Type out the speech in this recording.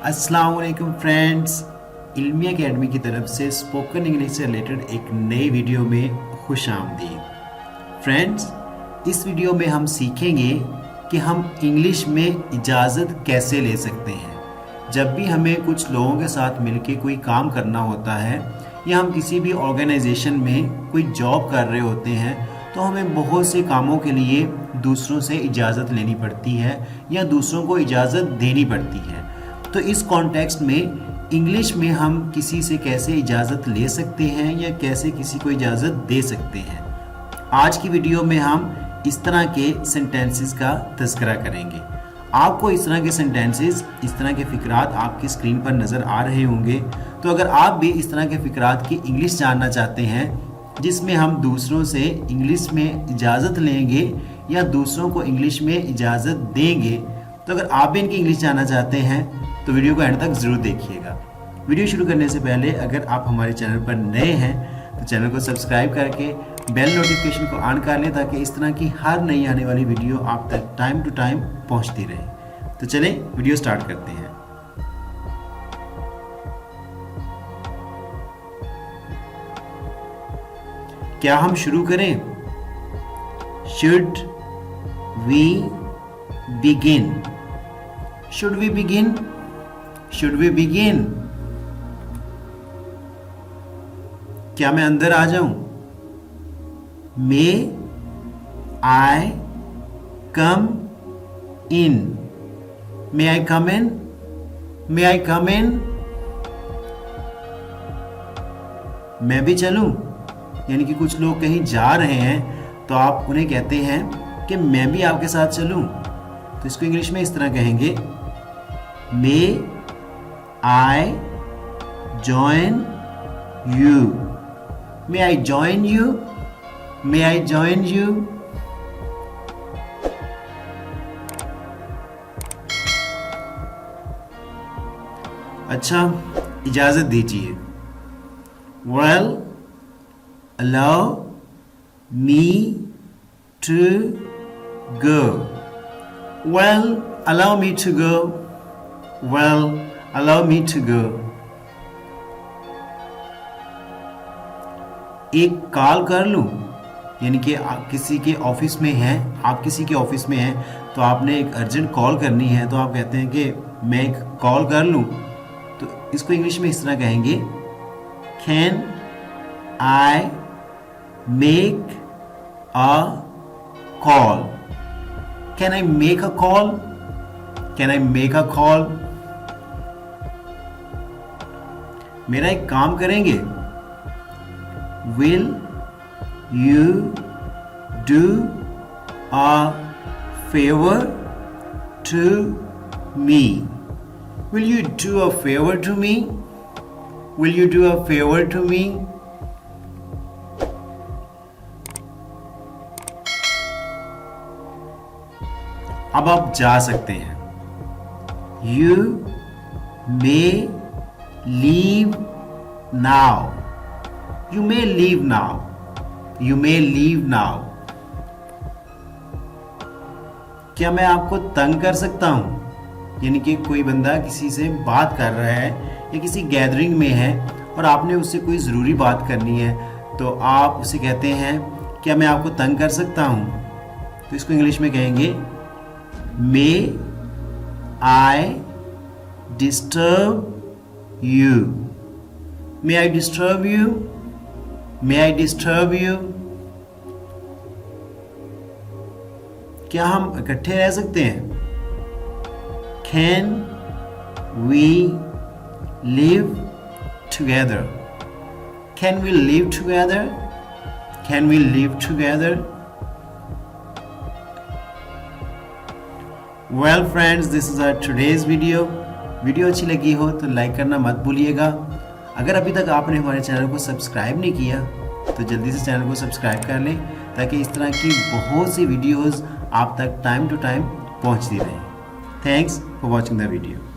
अस्सलाम वालेकुम फ्रेंड्स, इल्मी एकेडमी की तरफ से स्पोकन इंग्लिश से रिलेटेड एक नई वीडियो में खुश आमदीद। फ्रेंड्स, इस वीडियो में हम सीखेंगे कि हम इंग्लिश में इजाज़त कैसे ले सकते हैं। जब भी हमें कुछ लोगों के साथ मिलके कोई काम करना होता है या हम किसी भी ऑर्गेनाइजेशन में कोई जॉब कर रहे होते हैं तो हमें बहुत से कामों के लिए दूसरों से इजाज़त लेनी पड़ती है या दूसरों को इजाज़त देनी पड़ती है। तो इस कॉन्टेक्स्ट में इंग्लिश में हम किसी से कैसे इजाज़त ले सकते हैं या कैसे किसी को इजाज़त दे सकते हैं, आज की वीडियो में हम इस तरह के सेंटेंसेस का तज़किरा करेंगे। आपको इस तरह के सेंटेंसेस, इस तरह के फ़िक्रात आपकी स्क्रीन पर नज़र आ रहे होंगे। तो अगर आप भी इस तरह के फ़िक्रात की इंग्लिश जानना चाहते हैं जिसमें हम दूसरों से इंग्लिश में इजाज़त लेंगे या दूसरों को इंग्लिश में इजाज़त देंगे, तो अगर आप भी इनकी इंग्लिश जानना चाहते हैं तो वीडियो को एंड तक ज़रूर देखिएगा। वीडियो शुरू करने से पहले अगर आप हमारे चैनल पर नए हैं तो चैनल को सब्सक्राइब करके बेल नोटिफिकेशन को ऑन कर लें ताकि इस तरह की हर नई आने वाली वीडियो आप तक टाइम टू टाइम पहुंचती रहे। तो चलें वीडियो स्टार्ट करते हैं। क्या हम शुरू करें? Should we begin? Should we begin? Should we begin? क्या मैं अंदर आ जाऊं? मे आई कम इन? मे आई कम इन? मे आई कम इन? मैं भी चलूं? यानी कि कुछ लोग कहीं जा रहे हैं तो आप उन्हें कहते हैं कि मैं भी आपके साथ चलूं। तो इसको इंग्लिश में इस तरह कहेंगे, may I join you? May I join you? May I join you? अच्छा, इजाजत दीजिए। Well, allow me to go. Well, allow me to go. Well, allow me to go. एक कॉल कर लूं? यानी कि आप किसी के ऑफिस में हैं, आप किसी के ऑफिस में हैं तो आपने एक अर्जेंट कॉल करनी है तो आप कहते हैं कि मैं एक कॉल कर लूं। तो इसको इंग्लिश में इस तरह कहेंगे, can I make a call? Can I make a call? Can I make a call? मेरा एक काम करेंगे? Will you do a favor to me? Will you do a favor to me? Will you do a favor to me? अब आप जा सकते हैं। You may leave now. You may leave now. You may leave now. क्या मैं आपको तंग कर सकता हूं? यानी कि कोई बंदा किसी से बात कर रहा है या किसी गैदरिंग में है और आपने उससे कोई ज़रूरी बात करनी है तो आप उसे कहते हैं, क्या मैं आपको तंग कर सकता हूं? तो इसको इंग्लिश में कहेंगे, May I disturb you? May I disturb you? May I disturb you? क्या हम इकट्ठे रह सकते हैं? Can we live together? Can we live together? Can we live together? Well friends, this is our today's video. Video अच्छी लगी हो तो लाइक करना मत भूलिएगा। अगर अभी तक आपने हमारे चैनल को सब्सक्राइब नहीं किया तो जल्दी से चैनल को सब्सक्राइब कर लें ताकि इस तरह की बहुत सी वीडियोस आप तक टाइम टू टाइम पहुंचती रहें। Thanks for watching the video.